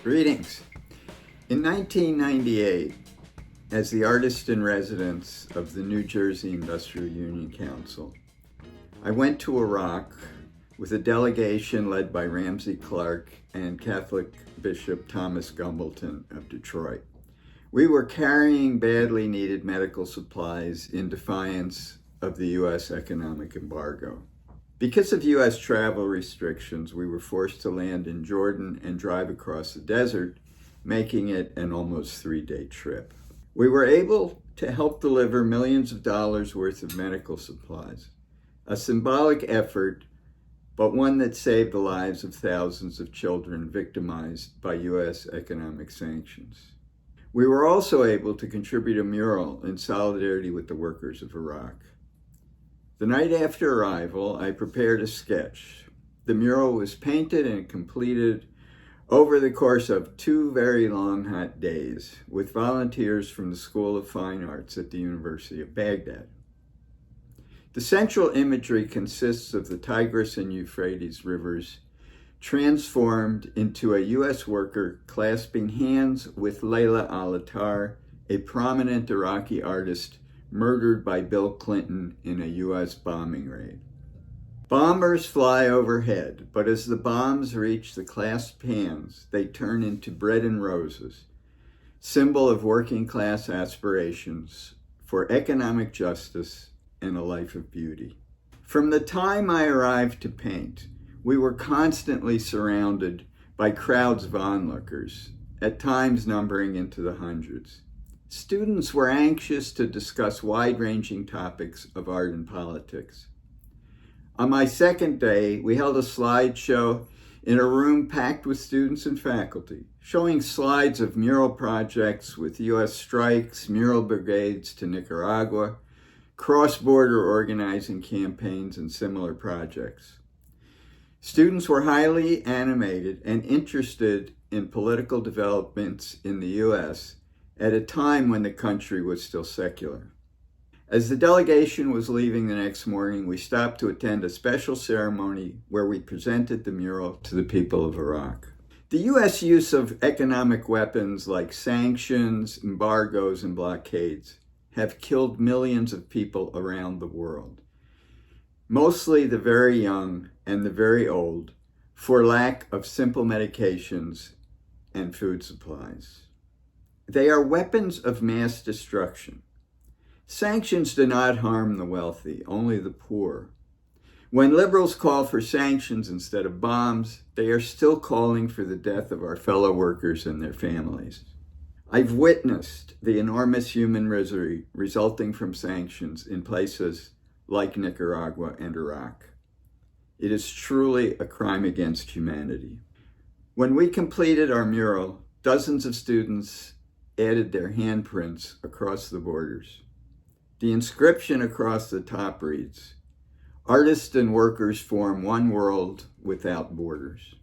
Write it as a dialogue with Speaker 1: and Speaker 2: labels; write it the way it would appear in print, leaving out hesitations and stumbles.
Speaker 1: Greetings. In 1998, as the artist in residence of the New Jersey Industrial Union Council, I went to Iraq with a delegation led by Ramsey Clark and Catholic Bishop Thomas Gumbleton of Detroit. We were carrying badly needed medical supplies in defiance of the U.S. economic embargo. Because of U.S. travel restrictions, we were forced to land in Jordan and drive across the desert, making it an almost 3-day trip. We were able to help deliver millions of dollars worth of medical supplies, a symbolic effort, but one that saved the lives of thousands of children victimized by U.S. economic sanctions. We were also able to contribute a mural in solidarity with the workers of Iraq. The night after arrival, I prepared a sketch. The mural was painted and completed over the course of 2 very long, hot days with volunteers from the School of Fine Arts at the University of Baghdad. The central imagery consists of the Tigris and Euphrates rivers transformed into a U.S. worker clasping hands with Layla al-Attar, a prominent Iraqi artist murdered by Bill Clinton in a U.S. bombing raid. Bombers fly overhead, but as the bombs reach the clasped hands, they turn into bread and roses, symbol of working class aspirations for economic justice and a life of beauty. From the time I arrived to paint, we were constantly surrounded by crowds of onlookers, at times numbering into the hundreds. Students were anxious to discuss wide-ranging topics of art and politics. On my second day, we held a slideshow in a room packed with students and faculty, showing slides of mural projects with U.S. strikes, mural brigades to Nicaragua, cross-border organizing campaigns, and similar projects. Students were highly animated and interested in political developments in the U.S. at a time when the country was still secular. As the delegation was leaving the next morning, we stopped to attend a special ceremony where we presented the mural to the people of Iraq. The U.S. use of economic weapons like sanctions, embargoes, and blockades have killed millions of people around the world, mostly the very young and the very old, for lack of simple medications and food supplies. They are weapons of mass destruction. Sanctions do not harm the wealthy, only the poor. When liberals call for sanctions instead of bombs, they are still calling for the death of our fellow workers and their families. I've witnessed the enormous human misery resulting from sanctions in places like Nicaragua and Iraq. It is truly a crime against humanity. When we completed our mural, dozens of students added their handprints across the borders. The inscription across the top reads, "Artists and workers form one world without borders."